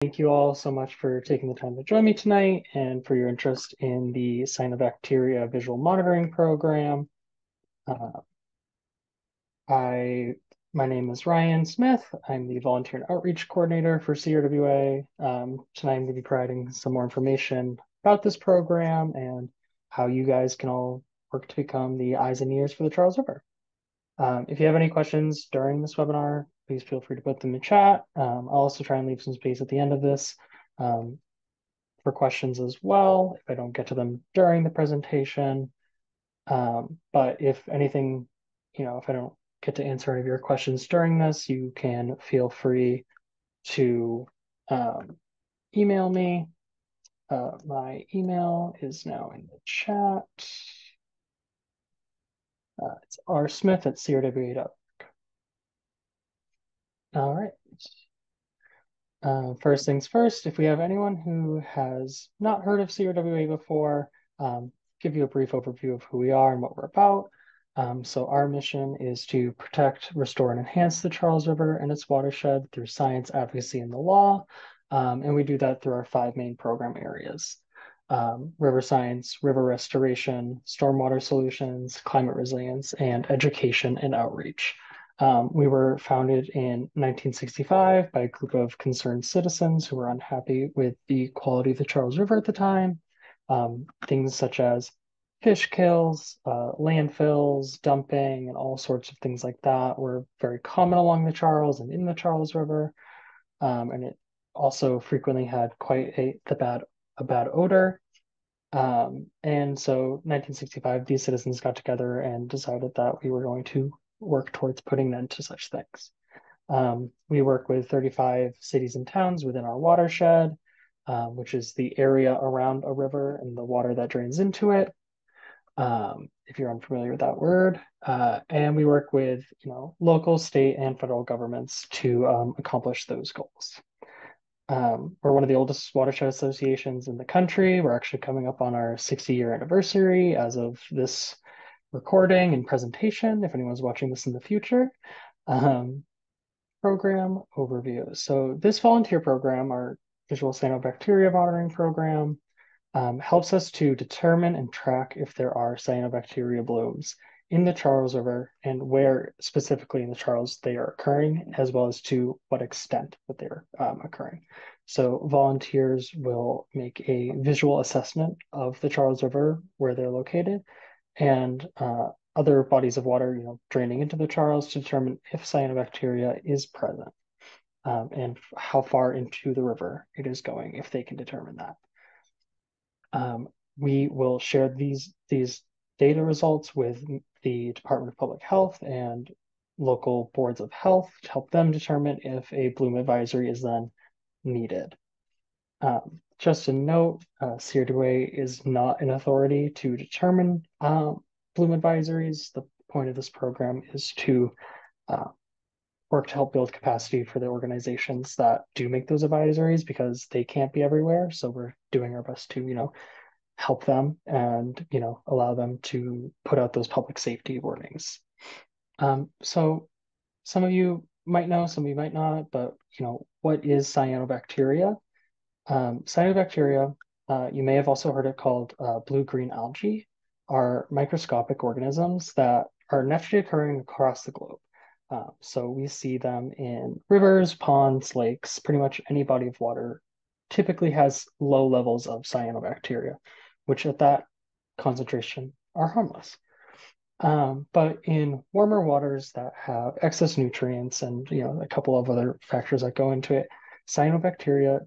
Thank you all so much for taking the time to join me tonight and for your interest in the Cyanobacteria visual monitoring program. Uh, my name is Ryan Smith. I'm the volunteer and outreach coordinator for CRWA. Tonight I'm going to be providing some more information about this program and how you guys can all work to become the eyes and ears for the Charles River. If you have any questions during this webinar, please feel free to put them in chat. I'll also try and leave some space at the end of this for questions as well, if I don't get to them during the presentation. But if anything, if I don't get to answer any of your questions during this, you can feel free to email me. My email is now in the chat. It's rsmith@crwa.org. All right. First things first, if we have anyone who has not heard of CRWA before, give you a brief overview of who we are and what we're about. So our mission is to protect, restore, and enhance the Charles River and its watershed through science, advocacy, and the law. And we do that through our 5 main program areas: river science, river restoration, stormwater solutions, climate resilience, and education and outreach. We were founded in 1965 by a group of concerned citizens who were unhappy with the quality of the Charles River at the time. Things such as fish kills, landfills, dumping, and all sorts of things like that were very common along the Charles and in the Charles River. And it also frequently had quite a bad odor. And so 1965, these citizens got together and decided that we were going to work towards putting an end to such things. We work with 35 cities and towns within our watershed, which is the area around a river and the water that drains into it, if you're unfamiliar with that word. And we work with local, state, and federal governments to accomplish those goals. We're one of the oldest watershed associations in the country. We're actually coming up on our 60-year anniversary as of this recording and presentation, if anyone's watching this in the future. Program overview. So this volunteer program, our visual cyanobacteria monitoring program, helps us to determine and track if there are cyanobacteria blooms in the Charles River and where specifically in the Charles they are occurring, as well as to what extent that they're occurring. So volunteers will make a visual assessment of the Charles River, where they're located, and other bodies of water, draining into the Charles to determine if cyanobacteria is present, and how far into the river it is going, if they can determine that. We will share these data results with the Department of Public Health and local boards of health to help them determine if a bloom advisory is then needed. Just a note, CRWA is not an authority to determine bloom advisories. The point of this program is to work to help build capacity for the organizations that do make those advisories, because they can't be everywhere. So we're doing our best to, help them and, allow them to put out those public safety warnings. So some of you might know, some of you might not, but, what is cyanobacteria? Cyanobacteria, you may have also heard it called blue-green algae, are microscopic organisms that are naturally occurring across the globe. So we see them in rivers, ponds, lakes, pretty much any body of water typically has low levels of cyanobacteria, which at that concentration are harmless. But in warmer waters that have excess nutrients and a couple of other factors that go into it, cyanobacteria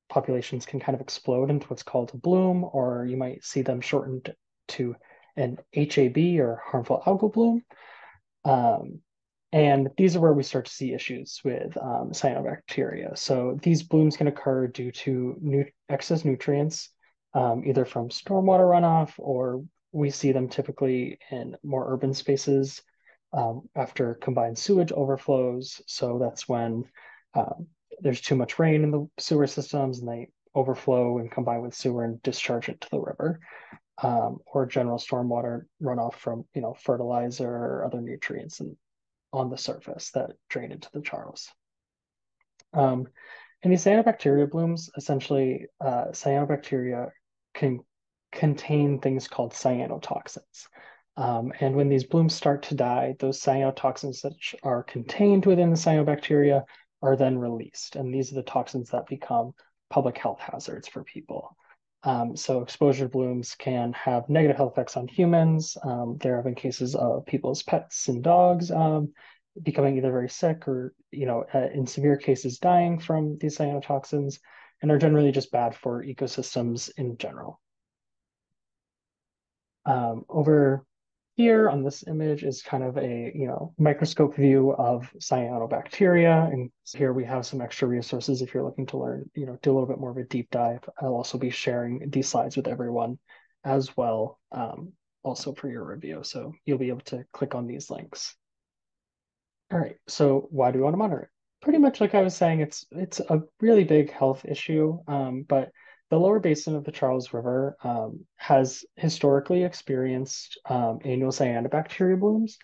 populations can kind of explode into what's called a bloom, or you might see them shortened to an HAB, or harmful algal bloom. And these are where we start to see issues with cyanobacteria. So these blooms can occur due to excess nutrients, either from stormwater runoff, or we see them typically in more urban spaces after combined sewage overflows. So that's when there's too much rain in the sewer systems and they overflow and combine with sewer and discharge into the river, or general stormwater runoff from fertilizer or other nutrients on the surface that drain into the Charles. In these cyanobacteria blooms, essentially, cyanobacteria can contain things called cyanotoxins. And when these blooms start to die, those cyanotoxins that are contained within the cyanobacteria are then released. And these are the toxins that become public health hazards for people. So exposure blooms can have negative health effects on humans. There have been cases of people's pets and dogs becoming either very sick or, in severe cases, dying from these cyanotoxins, and are generally just bad for ecosystems in general. Over here on this image is kind of a, microscope view of cyanobacteria. And here we have some extra resources if you're looking to learn, do a little bit more of a deep dive. I'll also be sharing these slides with everyone as well, also for your review. So you'll be able to click on these links. All right, so why do we want to monitor it? Pretty much like I was saying, it's a really big health issue, but the lower basin of the Charles River has historically experienced annual cyanobacteria blooms.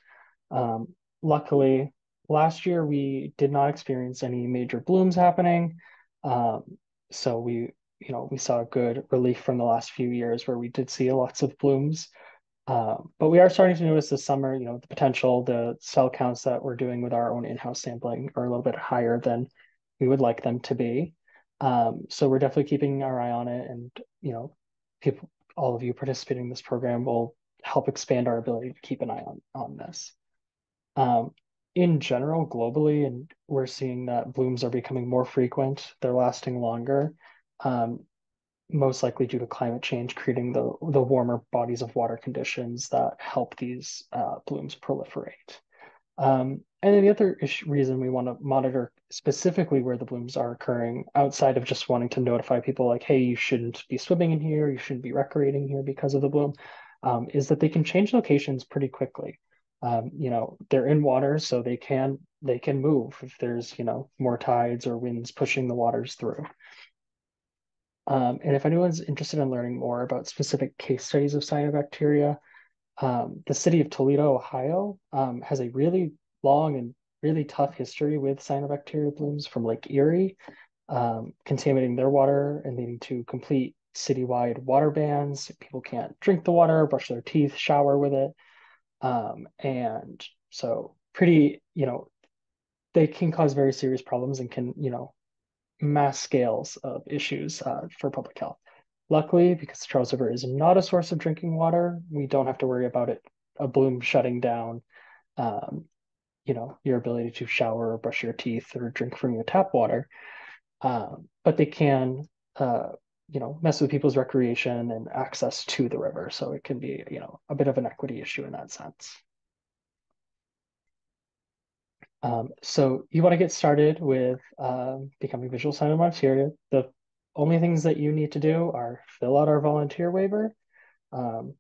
Luckily, last year we did not experience any major blooms happening, so we saw a good relief from the last few years where we did see lots of blooms. But we are starting to notice this summer, the potential, the cell counts that we're doing with our own in-house sampling are a little bit higher than we would like them to be. So we're definitely keeping our eye on it, and people, all of you participating in this program will help expand our ability to keep an eye on this. In general, globally, and we're seeing that blooms are becoming more frequent, they're lasting longer. Most likely due to climate change, creating the warmer bodies of water conditions that help these blooms proliferate. And then the other reason we want to monitor specifically where the blooms are occurring, outside of just wanting to notify people like, hey, you shouldn't be swimming in here, you shouldn't be recreating here because of the bloom, is that they can change locations pretty quickly. They're in water, so they can move if there's more tides or winds pushing the waters through. And if anyone's interested in learning more about specific case studies of cyanobacteria, the city of Toledo, Ohio, has a really long and really tough history with cyanobacteria blooms from Lake Erie, contaminating their water and leading to complete citywide water bans. People can't drink the water, brush their teeth, shower with it. And so pretty, they can cause very serious problems and can, mass scales of issues for public health. Luckily, because the Charles River is not a source of drinking water, we don't have to worry about a bloom shutting down, your ability to shower or brush your teeth or drink from your tap water. But they can, mess with people's recreation and access to the river. So it can be, a bit of an equity issue in that sense. So you want to get started with becoming visual cyanobacteria. The only things that you need to do are fill out our volunteer waiver, um,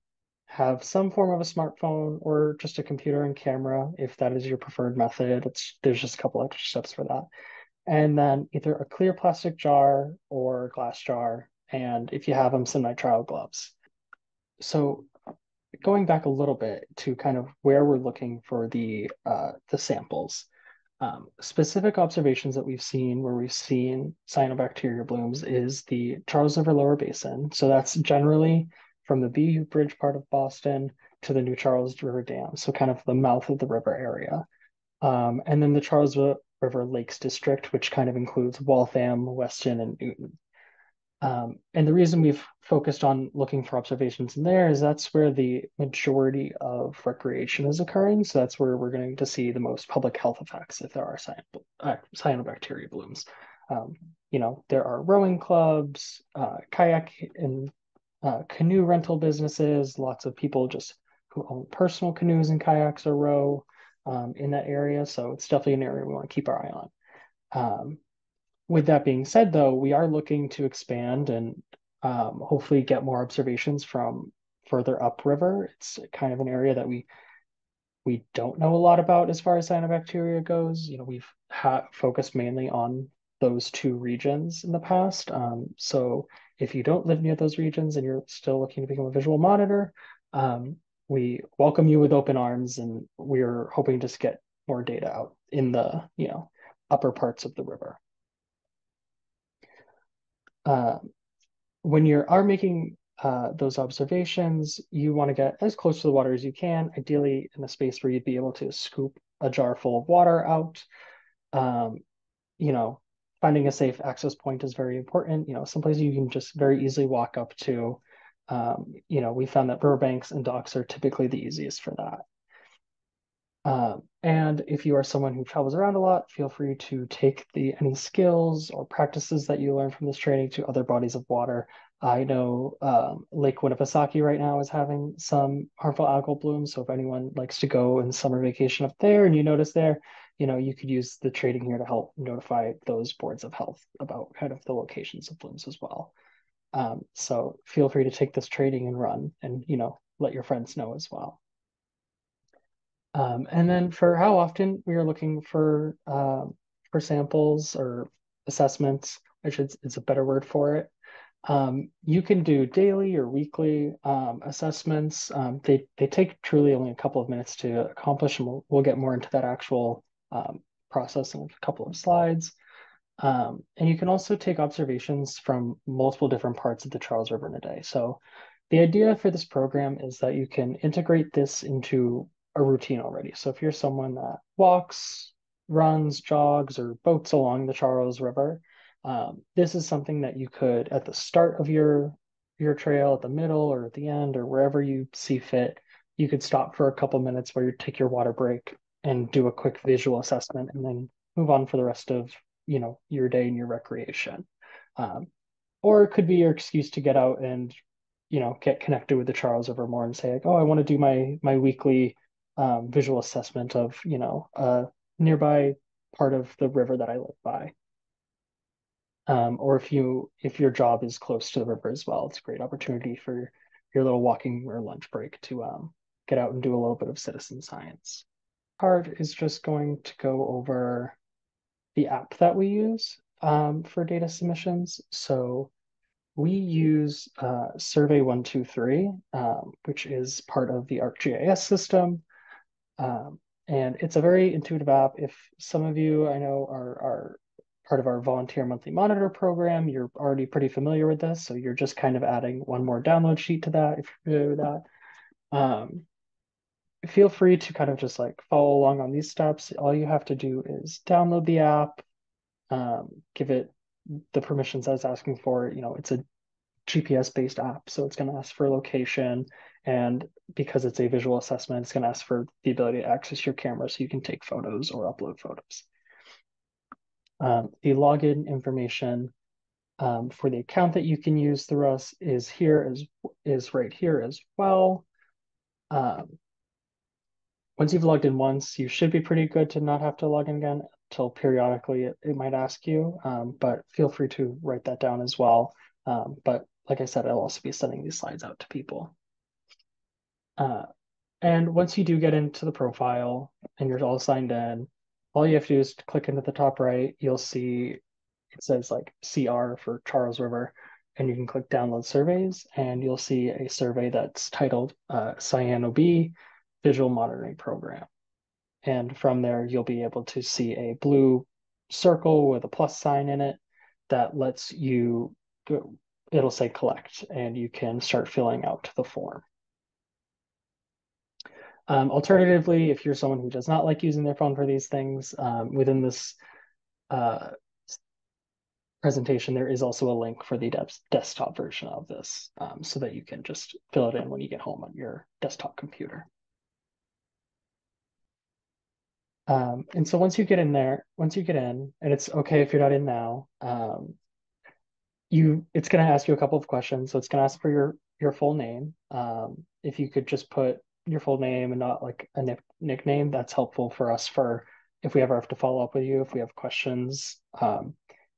have some form of a smartphone or just a computer and camera if that is your preferred method. There's just a couple extra steps for that. And then either a clear plastic jar or glass jar, and if you have them, some nitrile gloves. So going back a little bit to kind of where we're looking for the samples. Specific observations that we've seen where we've seen cyanobacteria blooms is the Charles River Lower Basin. So that's generally from the Bayou Bridge part of Boston to the New Charles River Dam. So kind of the mouth of the river area. And then the Charles River Lakes District, which kind of includes Waltham, Weston, and Newton. And the reason we've focused on looking for observations in there is that's where the majority of recreation is occurring. So that's where we're going to see the most public health effects if there are cyanobacteria blooms. There are rowing clubs, kayak and canoe rental businesses, lots of people just who own personal canoes and kayaks or row in that area. So it's definitely an area we want to keep our eye on. With that being said, though, we are looking to expand and hopefully get more observations from further upriver. It's kind of an area that we don't know a lot about as far as cyanobacteria goes. We've focused mainly on those two regions in the past. So if you don't live near those regions and you're still looking to become a visual monitor, we welcome you with open arms, and we're hoping to get more data out in the upper parts of the river. Uh, when you are making those observations, you want to get as close to the water as you can, ideally in a space where you'd be able to scoop a jar full of water out. Um, you know, finding a safe access point is very important. Someplace you can just very easily walk up to. We found that riverbanks and docks are typically the easiest for that. And if you are someone who travels around a lot, feel free to take any skills or practices that you learn from this training to other bodies of water. I know Lake Winnipesaukee right now is having some harmful algal blooms. So if anyone likes to go in summer vacation up there and you notice there, you could use the training here to help notify those boards of health about kind of the locations of blooms as well. So feel free to take this training and run and, let your friends know as well. And then for how often we are looking for samples or assessments, it's a better word for it. You can do daily or weekly assessments. They take truly only a couple of minutes to accomplish, and we'll get more into that actual process in a couple of slides. And you can also take observations from multiple different parts of the Charles River in a day. So the idea for this program is that you can integrate this into a routine already. So if you're someone that walks, runs, jogs, or boats along the Charles River, this is something that you could, at the start of your trail, at the middle, or at the end, or wherever you see fit, you could stop for a couple minutes where you take your water break and do a quick visual assessment, and then move on for the rest of your day and your recreation. Um, or it could be your excuse to get out and get connected with the Charles River more and say like, oh, I want to do my weekly visual assessment of a nearby part of the river that I live by. Or if your job is close to the river as well, it's a great opportunity for your little walking or lunch break to get out and do a little bit of citizen science. Part is just going to go over the app that we use for data submissions. So we use Survey 123, which is part of the ArcGIS system. Um, and it's a very intuitive app. If some of you I know are part of our volunteer monthly monitor program, you're already pretty familiar with this. So you're just kind of adding one more download sheet to that if you're familiar with that. Feel free to kind of just like follow along on these steps. All you have to do is download the app, give it the permissions that it's asking for. It's a GPS based app, so it's going to ask for location. And because it's a visual assessment, it's going to ask for the ability to access your camera so you can take photos or upload photos. The login information for the account that you can use through us is right here as well. Once you've logged in once, you should be pretty good to not have to log in again until periodically it might ask you, but feel free to write that down as well. But like I said, I'll also be sending these slides out to people. And once you do get into the profile and you're all signed in, all you have to do is click into the top right. You'll see it says like CR for Charles River, and you can click download surveys, and you'll see a survey that's titled Cyanob Visual Monitoring Program. And from there, you'll be able to see a blue circle with a plus sign in it that lets you go. It'll say collect, and you can start filling out the form. Alternatively, if you're someone who does not like using their phone for these things, within this uh, presentation, there is also a link for the desktop version of this so that you can just fill it in when you get home on your desktop computer. And so once you get in, and it's okay if you're not in now, it's going to ask you a couple of questions. So it's going to ask for your full name. If you could just put your full name and not like a nickname, that's helpful for us for if we ever have to follow up with you, if we have questions,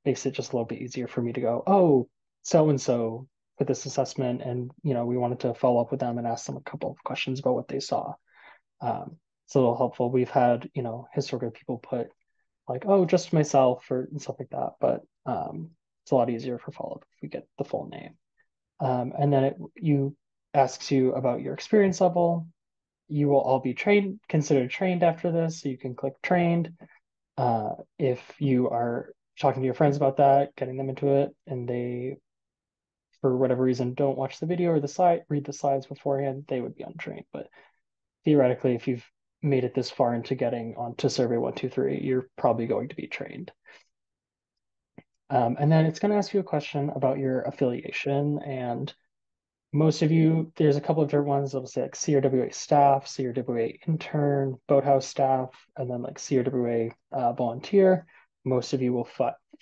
makes it just a little bit easier for me to go, oh, so and so for this assessment, and we wanted to follow up with them and ask them a couple of questions about what they saw. It's a little helpful. We've had historically people put like, oh, just myself or and stuff like that, but it's a lot easier for follow-up if we get the full name. And then you asks you about your experience level. You will all be considered trained after this, so you can click trained. If you are talking to your friends about that, getting them into it, and they, for whatever reason, don't watch the video or the slide, read the slides beforehand, they would be untrained. But theoretically, if you've made it this far into getting onto survey 123, you're probably going to be trained. And then it's going to ask you a question about your affiliation. And most of you, there's a couple of different ones. It'll say like CRWA staff, CRWA intern, boathouse staff, and then like CRWA volunteer. Most of you will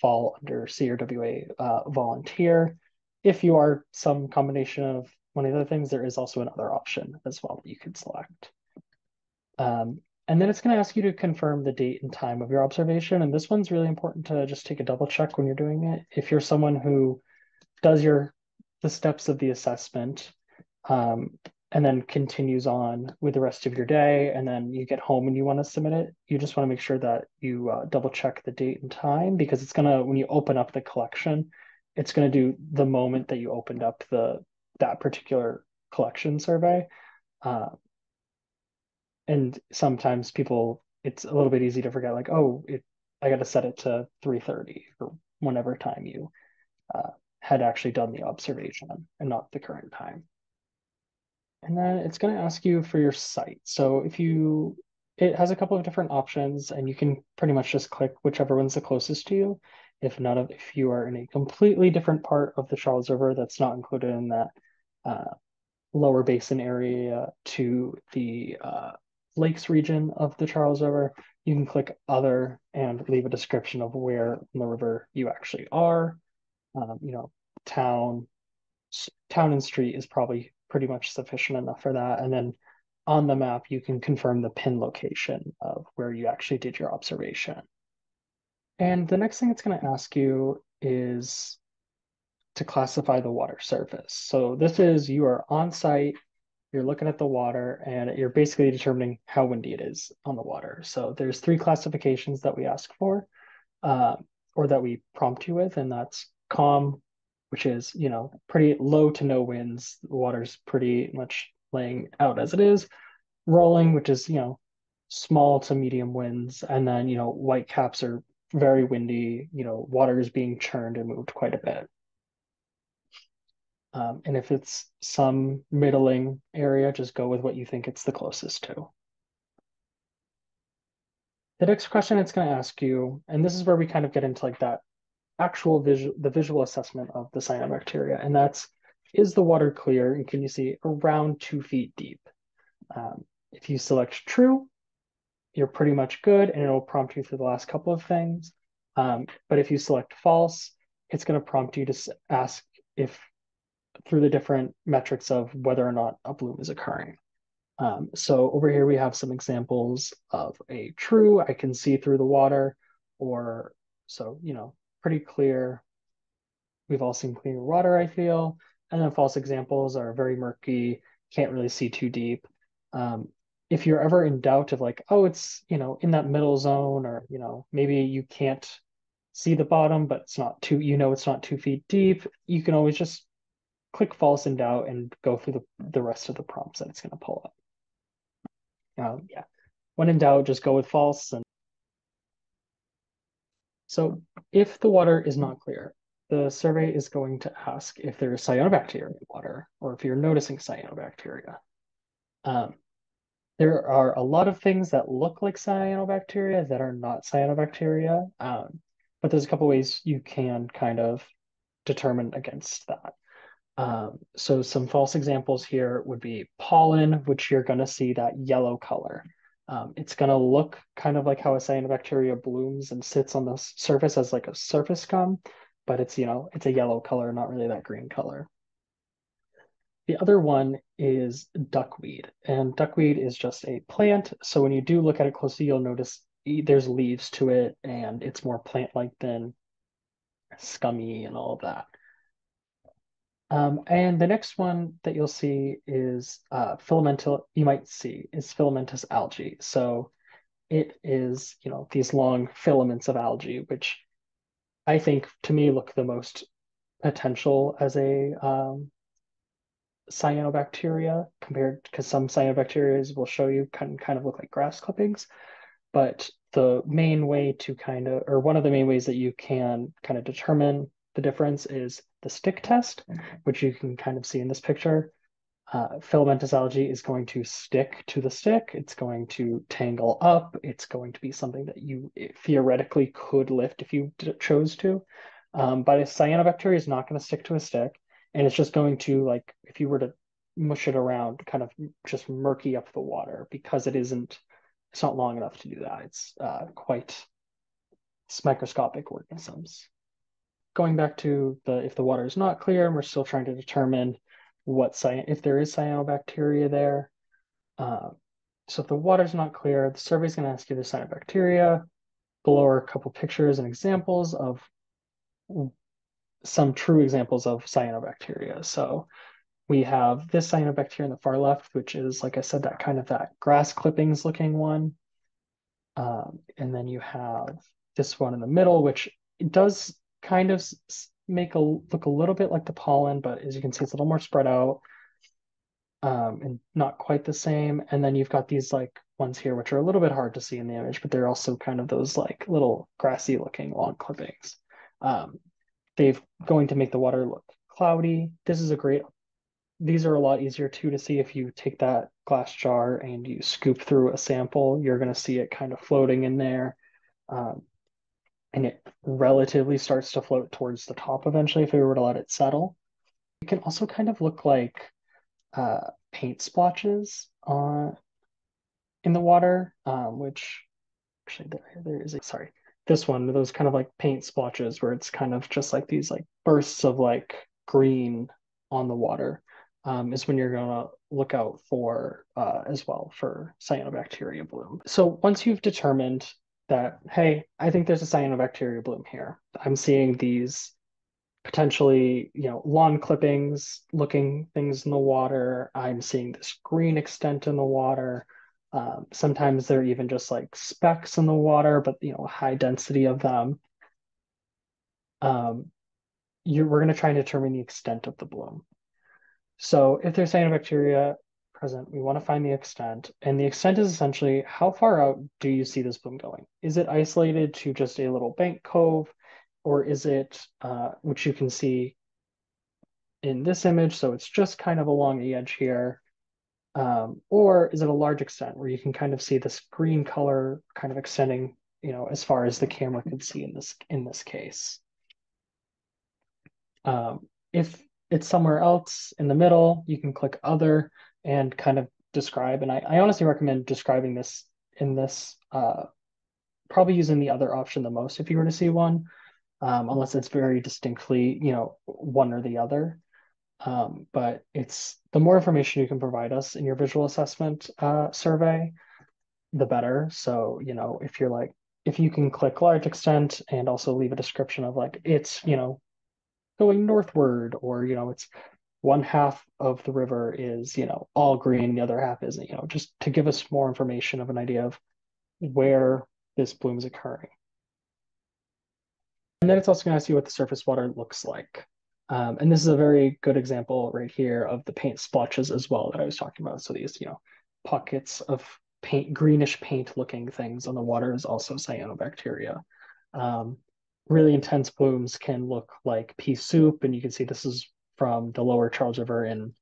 fall under CRWA volunteer. If you are some combination of one of the other things, there is also another option as well that you can select. And then it's going to ask you to confirm the date and time of your observation. And this one's really important to just take a double check when you're doing it. If you're someone who does the steps of the assessment, and then continues on with the rest of your day, and then you get home and you want to submit it, you just want to make sure that you double check the date and time, because it's gonna, when you open up the collection, it's gonna do the moment that you opened up that particular collection survey. And sometimes people, it's a little bit easy to forget, like, oh, I got to set it to 3:30 or whenever time you had actually done the observation and not the current time. And then it's going to ask you for your site. So it has a couple of different options, and you can pretty much just click whichever one's the closest to you. If you are in a completely different part of the Charles River that's not included in that lower basin area to the lakes region of the Charles River, you can click other and leave a description of where in the river you actually are. Town, town and street is probably pretty much sufficient enough for that. And then on the map, you can confirm the pin location of where you actually did your observation. And the next thing it's going to ask you is to classify the water surface. So this is, you are on site, you're looking at the water, and you're basically determining how windy it is on the water. So there's 3 classifications that we ask for, or that we prompt you with, and that's calm, which is, pretty low to no winds. The water's pretty much laying out as it is. Rolling, which is, small to medium winds. And then, white caps are very windy, water is being churned and moved quite a bit. And if it's some middling area, just go with what you think it's the closest to. The next question it's going to ask you, and this is where we kind of get into like that actual visual assessment of the cyanobacteria, and that's, is the water clear and can you see around 2 feet deep? If you select true, you're pretty much good, and it'll prompt you for the last couple of things. But if you select false, it's going to prompt you to ask if, through the different metrics of whether or not a bloom is occurring. So over here we have some examples of a true, I can see through the water, or so, pretty clear. We've all seen clear water, I feel. And then false examples are very murky, can't really see too deep. If you're ever in doubt of like, oh, it's, in that middle zone, or, maybe you can't see the bottom, but it's not it's not 2 feet deep, you can always just click false in doubt and go through the rest of the prompts that it's going to pull up. Yeah. When in doubt, just go with false. And so if the water is not clear, the survey is going to ask if there is cyanobacteria in water, or if you're noticing cyanobacteria. There are a lot of things that look like cyanobacteria that are not cyanobacteria, but there's a couple ways you can kind of determine against that. So some false examples here would be pollen, which you're going to see that yellow color. It's going to look kind of like how a cyanobacteria blooms and sits on the surface as like a surface scum, but it's, it's a yellow color, not really that green color. The other one is duckweed, and duckweed is just a plant. So when you do look at it closely, you'll notice there's leaves to it, and it's more plant-like than scummy and all of that. And the next one that you'll see is filamentous algae. So it is, these long filaments of algae, which I think to me look the most potential as a cyanobacteria, compared, because some cyanobacteria will show you kind of look like grass clippings. But the main way to or one of the main ways that you can kind of determine the difference is the stick test, which you can kind of see in this picture. Filamentous algae is going to stick to the stick. It's going to tangle up. It's going to be something that you theoretically could lift if you chose to. But a cyanobacteria is not going to stick to a stick, and it's just going to, like, if you were to mush it around, kind of just murky up the water because it's not long enough to do that. It's microscopic organisms. Going back to if the water is not clear and we're still trying to determine if there is cyanobacteria there. So if the water's not clear, the survey is going to ask you the cyanobacteria. Below are a couple pictures and examples of some true examples of cyanobacteria. So we have this cyanobacteria in the far left, which is, like I said, that grass clippings looking one. And then you have this one in the middle, which it does kind of look a little bit like the pollen, but as you can see, it's a little more spread out, and not quite the same. And then you've got these like ones here, which are a little bit hard to see in the image, but they're also kind of those like little grassy looking long clippings. They're going to make the water look cloudy. These are a lot easier too to see if you take that glass jar and you scoop through a sample. You're going to see it kind of floating in there. And it relatively starts to float towards the top eventually if we were to let it settle. It can also kind of look like paint splotches in the water, which actually there is sorry, this one, those kind of like paint splotches where it's kind of just like these like bursts of like green on the water, is when you're going to look out for as well for cyanobacteria bloom. So once you've determined that, hey, I think there's a cyanobacteria bloom here, I'm seeing these potentially, lawn clippings looking things in the water. I'm seeing this green extent in the water. Sometimes they're even just like specks in the water, but a high density of them. We're going to try and determine the extent of the bloom. So if there's cyanobacteria present, we want to find the extent. And the extent is essentially how far out do you see this bloom going? Is it isolated to just a little bank cove? Or is it, which you can see in this image, so it's just kind of along the edge here. Or is it a large extent where you can kind of see this green color kind of extending, as far as the camera could see in this case. If it's somewhere else in the middle, you can click other and kind of describe. And I honestly recommend describing this in this, probably using the other option the most if you were to see one, unless it's very distinctly, one or the other. But it's the more information you can provide us in your visual assessment survey, the better. So, if you can click large extent and also leave a description of like it's, going northward, or, it's one half of the river is, all green, the other half isn't, just to give us more information of an idea of where this bloom is occurring. And then it's also going to ask you what the surface water looks like. And this is a very good example right here of the paint splotches as well that I was talking about. So these, pockets of paint, greenish paint looking things on the water is also cyanobacteria. Really intense blooms can look like pea soup. And you can see this is from the lower Charles River in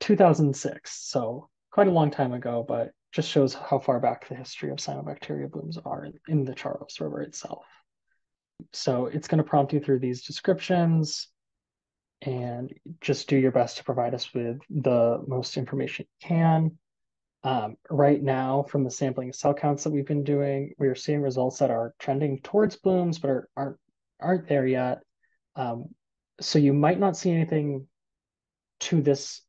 2006. So quite a long time ago, but just shows how far back the history of cyanobacteria blooms are in the Charles River itself. So it's going to prompt you through these descriptions and just do your best to provide us with the most information you can. Right now, from the sampling cell counts that we've been doing, we are seeing results that are trending towards blooms, but aren't there yet. So you might not see anything to this,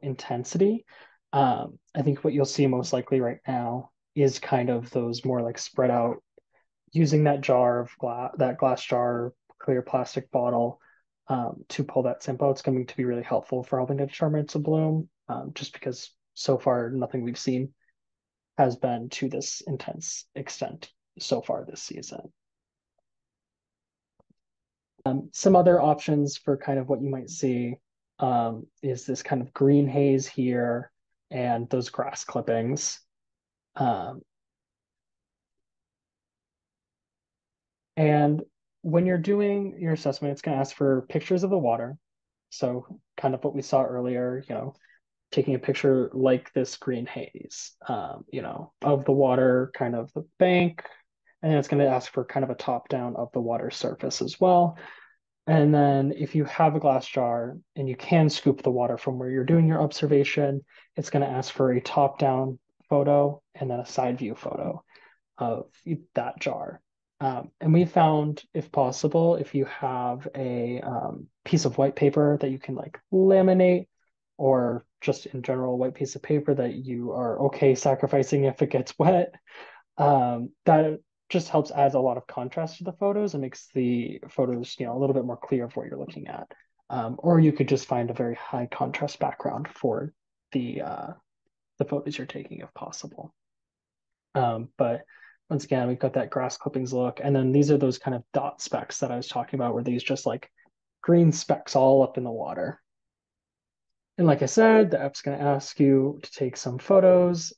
intensity. I think what you'll see most likely right now is kind of those more like spread out, using that glass jar, clear plastic bottle, to pull that sample. It's going to be really helpful for helping to determine it's a bloom, just because so far nothing we've seen has been to this intense extent so far this season. Some other options for kind of what you might see, is this kind of green haze here and those grass clippings. And when you're doing your assessment, it's going to ask for pictures of the water. So kind of what we saw earlier, taking a picture like this green haze, of the water, kind of the bank. And then it's going to ask for kind of a top down of the water surface as well. And then if you have a glass jar and you can scoop the water from where you're doing your observation, it's going to ask for a top down photo and then a side view photo of that jar. And we found, if possible, if you have a piece of white paper that you can like laminate, or just in general, a white piece of paper that you are okay sacrificing if it gets wet, that just helps add a lot of contrast to the photos and makes the photos, a little bit more clear of what you're looking at. Or you could just find a very high contrast background for the photos you're taking if possible. But once again, we've got that grass clippings look. And then these are those kind of dot specks that I was talking about, where these just like green specks all up in the water. And like I said, the app's going to ask you to take some photos.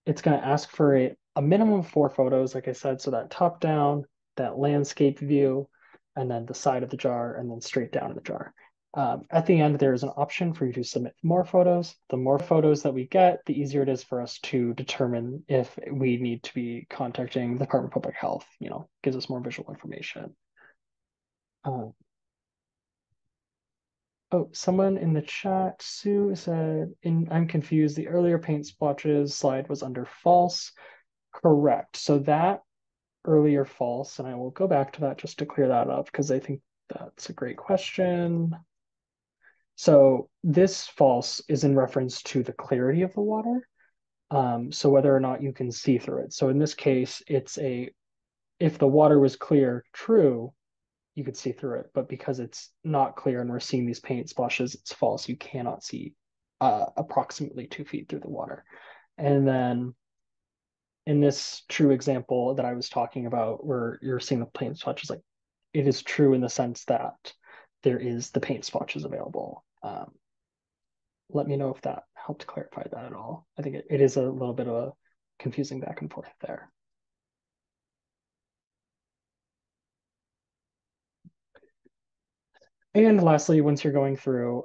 It's going to ask for a minimum of 4 photos, like I said. So that top down, that landscape view, and then the side of the jar, and then straight down in the jar. At the end, there is an option for you to submit more photos. The more photos that we get, the easier it is for us to determine if we need to be contacting the Department of Public Health, gives us more visual information. Uh, oh, someone in the chat, Sue said, I'm confused. The earlier paint splotches slide was under false. Correct. So that earlier false, and I will go back to that just to clear that up because I think that's a great question. So this false is in reference to the clarity of the water. So whether or not you can see through it. So in this case, if the water was clear, true, you could see through it. But because it's not clear and we're seeing these paint splashes, it's false. You cannot see approximately 2 feet through the water. And then in this true example that I was talking about, where you're seeing the paint splotches, like it is true in the sense that there is the paint splotches available. Let me know if that helped clarify that at all. I think it is a little bit of a confusing back and forth there. And lastly, once you're going through,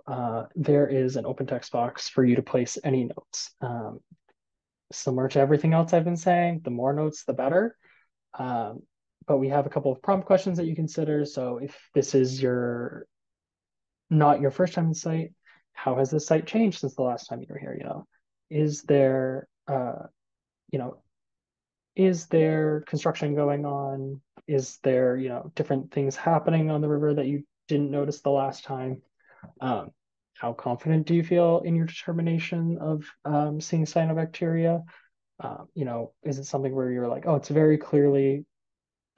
there is an open text box for you to place any notes. Similar to everything else I've been saying, the more notes, the better. Um, but we have a couple of prompt questions that you consider. So if this is not your first time in the site, how has the site changed since the last time you were here? Is there, you know, is there construction going on? Is there, different things happening on the river that you didn't notice the last time? Um, how confident do you feel in your determination of seeing cyanobacteria? Is it something where you're like, oh, it's very clearly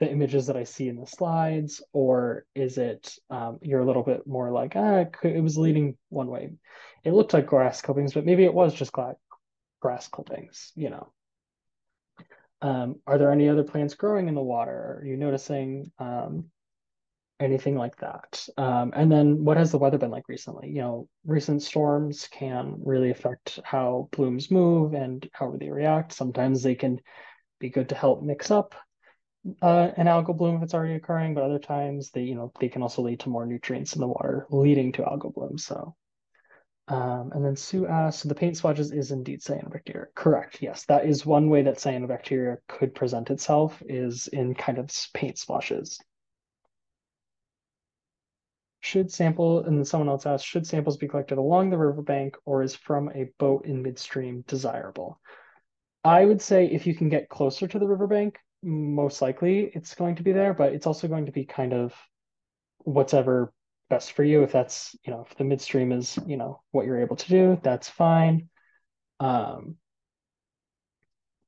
the images that I see in the slides, or is it you're a little bit more like, it was leading one way. It looked like grass clippings, but maybe it was just grass clippings. Are there any other plants growing in the water? Are you noticing anything like that? And then what has the weather been like recently? Recent storms can really affect how blooms move and how they react. Sometimes they can be good to help mix up an algal bloom if it's already occurring, but other times they can also lead to more nutrients in the water, leading to algal bloom. So, and then Sue asked, so the paint splotches is indeed cyanobacteria. Correct. Yes, that is one way that cyanobacteria could present itself, is in kind of paint splashes. And then someone else asked, should samples be collected along the riverbank or is from a boat in midstream desirable? I would say if you can get closer to the riverbank, most likely it's going to be there, but it's also going to be kind of whatever best for you. If that's, if the midstream is, what you're able to do, that's fine. Um,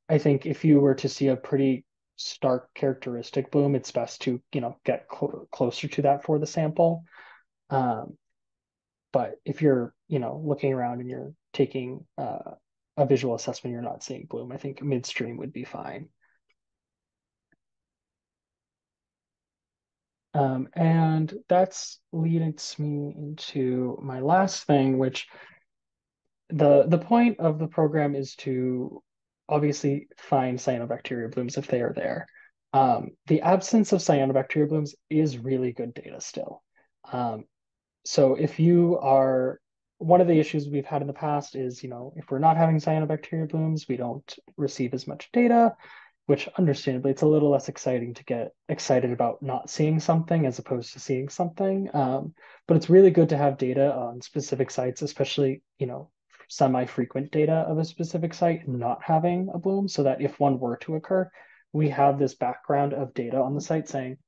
I think if you were to see a pretty stark characteristic bloom, it's best to, get closer to that for the sample. Um, but if you're, looking around and you're taking a visual assessment, you're not seeing bloom, I think midstream would be fine. And that's leads me into my last thing, which the point of the program is to obviously find cyanobacteria blooms if they are there. The absence of cyanobacteria blooms is really good data still. Um, so if you are, one of the issues we've had in the past is, if we're not having cyanobacteria blooms, we don't receive as much data, which understandably it's a little less exciting to get excited about not seeing something as opposed to seeing something. But it's really good to have data on specific sites, especially, semi-frequent data of a specific site not having a bloom, so that if one were to occur, we have this background of data on the site saying,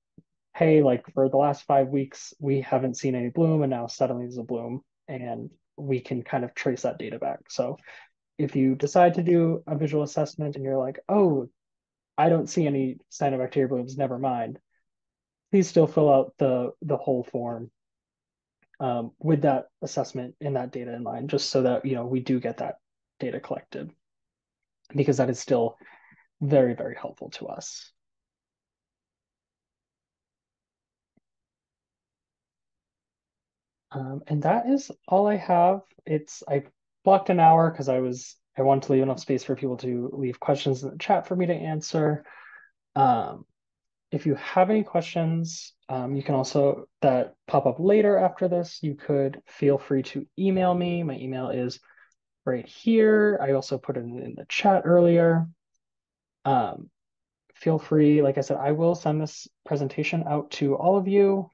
hey, like for the last 5 weeks, we haven't seen any bloom, and now suddenly there's a bloom, and we can kind of trace that data back. So if you decide to do a visual assessment and you're like, oh, I don't see any cyanobacteria blooms, never mind, please still fill out the whole form with that assessment and that data in mind, just so that we do get that data collected, because that is still very, very helpful to us. And that is all I have. I blocked an hour because I wanted to leave enough space for people to leave questions in the chat for me to answer. Um, if you have any questions, you can also that pop up later after this. You could feel free to email me. My email is right here. I also put it in the chat earlier. Um, Feel free, like I said, I will send this presentation out to all of you.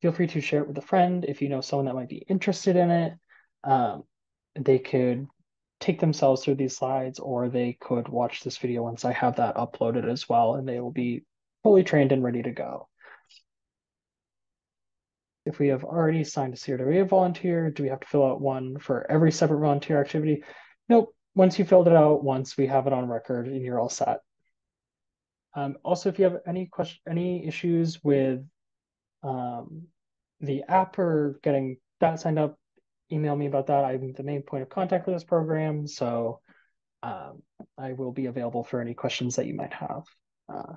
Feel free to share it with a friend if you know someone that might be interested in it. Um, they could take themselves through these slides, or they could watch this video once I have that uploaded as well, and they will be fully trained and ready to go. If we have already signed a CRWA volunteer, do we have to fill out one for every separate volunteer activity? Nope. Once you filled it out once, we have it on record and you're all set. Also, if you have any issues with um, the app or getting that signed up, email me about that. I'm the main point of contact for this program, so um, I will be available for any questions that you might have. Uh,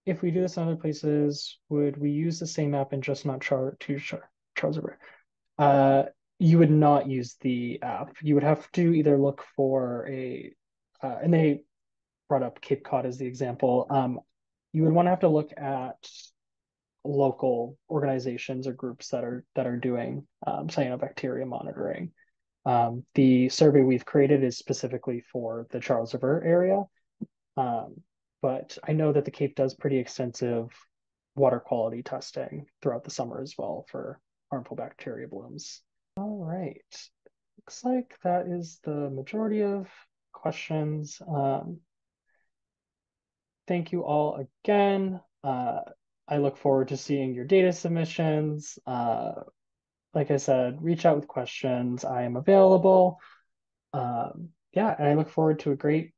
if we do this in other places, would we use the same app and just not Charles River? Uh, you would not use the app. You would have to either look for and they brought up Cape Cod as the example. You would want to have to look at local organizations or groups that are doing cyanobacteria monitoring. The survey we've created is specifically for the Charles River area, um, but I know that the Cape does pretty extensive water quality testing throughout the summer as well for harmful bacteria blooms. All right, looks like that is the majority of questions. Thank you all again. I look forward to seeing your data submissions. Like I said, reach out with questions. I am available. Yeah, and I look forward to a great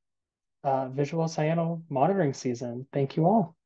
visual cyano monitoring season. Thank you all.